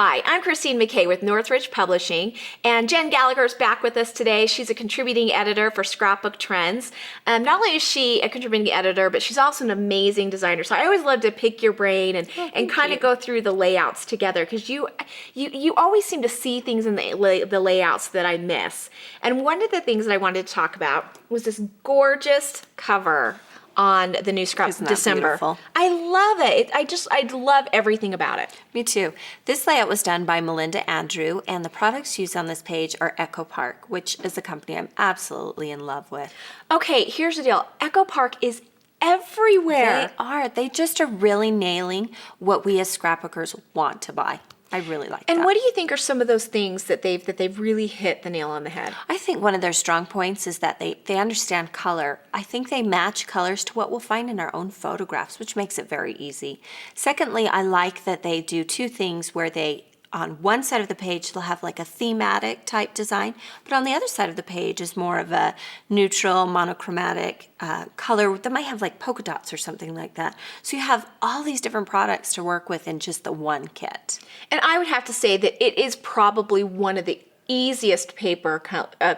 Hi, I'm Christine McKay with Northridge Publishing, and Jen Gallacher is back with us today. She's a contributing editor for Scrapbook Trends. Not only is she a contributing editor, but she's also an amazing designer. So I always love to pick your brain and kind of go through the layouts together, because you always seem to see things in the layouts that I miss. And one of the things that I wanted to talk about was this gorgeous cover on the new Scrap December. Beautiful? I love it. I love everything about it. Me too. This layout was done by Melinda Andrew, and the products used on this page are Echo Park, which is a company I'm absolutely in love with. Okay, here's the deal. Echo Park is everywhere. They are. They just are really nailing what we as scrapbookers want to buy. I really like that. And what do you think are some of those things that they've really hit the nail on the head? I think one of their strong points is that they understand color. I think they match colors to what we'll find in our own photographs, which makes it very easy. Secondly, I like that they do two things where they, on one side of the page, they'll have like a thematic type design, but on the other side of the page is more of a neutral, monochromatic color that might have like polka dots or something like that. So you have all these different products to work with in just the one kit. And I would have to say that it is probably one of the easiest paper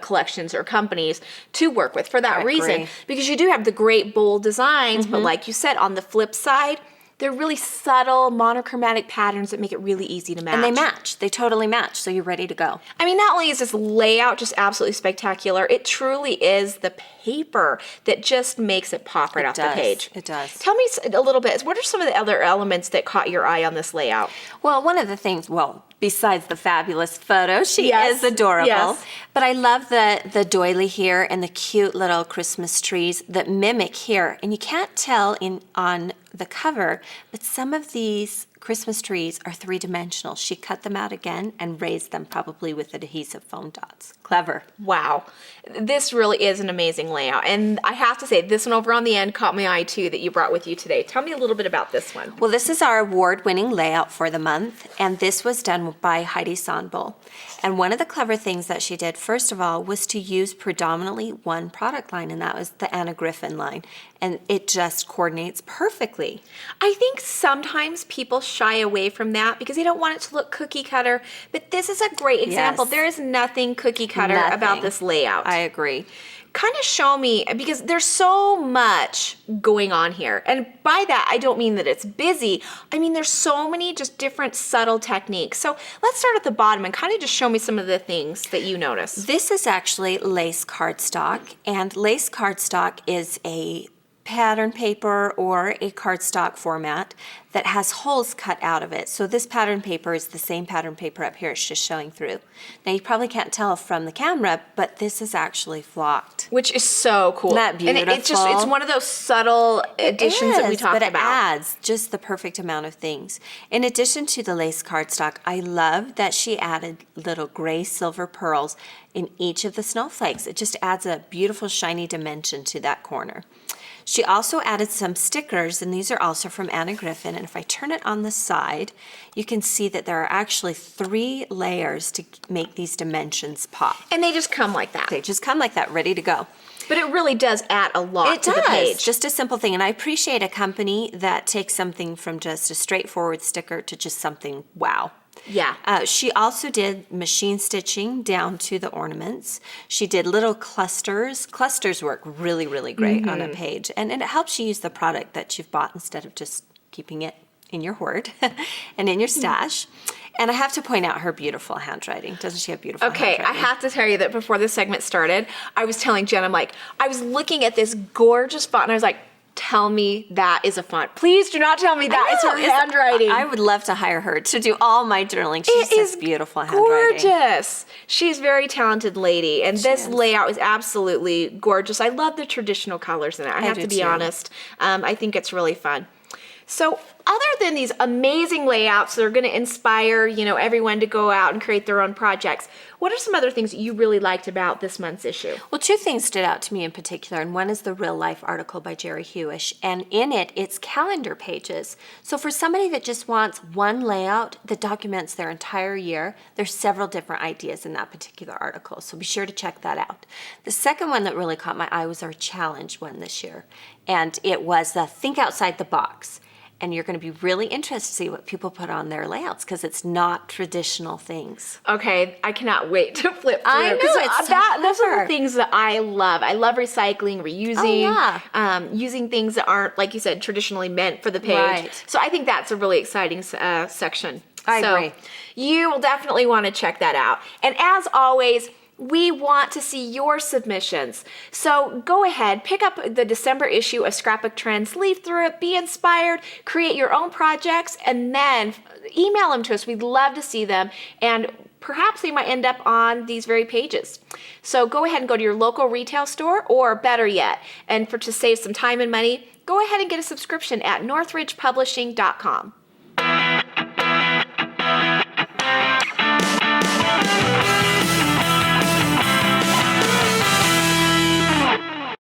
collections or companies to work with for that reason, because you do have the great bold designs, but like you said, on the flip side, they're really subtle, monochromatic patterns that make it really easy to match. And they match. They totally match, so you're ready to go. I mean, not only is this layout just absolutely spectacular, it truly is the paper that just makes it pop right off the page. It does. Tell me a little bit, what are some of the other elements that caught your eye on this layout? Well, one of the things, besides the fabulous photo, she is adorable. Yes. But I love the doily here and the cute little Christmas trees that mimic here. And you can't tell on the cover, but some of these Christmas trees are three-dimensional. She cut them out again and raised them probably with adhesive foam dots. Clever. Wow. This really is an amazing layout. And I have to say, this one over on the end caught my eye too, that you brought with you today. Tell me a little bit about this one. Well, this is our award-winning layout for the month, and this was done by Heidi Sonbull. And one of the clever things that she did, first of all, was to use predominantly one product line, and that was the Anna Griffin line. And it just coordinates perfectly. I think sometimes people shy away from that because they don't want it to look cookie cutter, but this is a great example. Yes. There is nothing cookie cutter about this layout. I agree. Kind of show me, because there's so much going on here. And by that, I don't mean that it's busy. I mean, there's so many just different subtle techniques. So let's start at the bottom and kind of just show me some of the things that you notice. This is actually lace cardstock, and lace cardstock is a pattern paper or a cardstock format that has holes cut out of it. So this pattern paper is the same pattern paper up here. It's just showing through. Now you probably can't tell from the camera, but this is actually flocked. Which is so cool. Isn't that beautiful? And it's one of those subtle additions that we talked but it about. adds just the perfect amount of things. In addition to the lace cardstock, I love that she added little gray silver pearls in each of the snowflakes. It just adds a beautiful shiny dimension to that corner. She also added some stickers, and these are also from Anna Griffin. And if I turn it on the side, you can see that there are actually 3 layers to make these dimensions pop. And they just come like that. They just come like that, ready to go. But it really does add a lot to the page. Just a simple thing. And I appreciate a company that takes something from just a straightforward sticker to just something wow. Yeah. She also did machine stitching down to the ornaments. She did little clusters. Clusters work really, really great on a page. And it helps you use the product that you've bought instead of just keeping it in your hoard and in your stash. And I have to point out her beautiful handwriting. Doesn't she have beautiful handwriting? I have to tell you that before this segment started, I was telling Jen, I was looking at this gorgeous font, and I was like, tell me that is a font. Please do not tell me that it's her handwriting. I would love to hire her to do all my journaling. She has beautiful handwriting. Gorgeous. She's a very talented lady, and this layout is absolutely gorgeous. I love the traditional colors in it. I have to be honest. I think it's really fun. So other than these amazing layouts that are going to inspire, everyone to go out and create their own projects, what are some other things that you really liked about this month's issue? Well, 2 things stood out to me in particular, and one is the real life article by Jerry Hewish, and in it, it's calendar pages. So for somebody that just wants one layout that documents their entire year, there's several different ideas in that particular article, so be sure to check that out. The second one that really caught my eye was our challenge one this year, and it was the Think Outside the Box. and you're going to be really interested to see what people put on their layouts because it's not traditional things. Okay, I cannot wait to flip through. I know, 'cause it's so those are clever. the things that I love. I love recycling, reusing, using things that aren't, like you said, traditionally meant for the page. Right. So I think that's a really exciting section. I So agree. you will definitely want to check that out. And as always, we want to see your submissions. So go ahead, pick up the December issue of Scrapbook Trends, leaf through it, be inspired, create your own projects, and then email them to us. We'd love to see them. And perhaps they might end up on these very pages. So go ahead and go to your local retail store, or better yet, and to save some time and money, go ahead and get a subscription at northridgepublishing.com.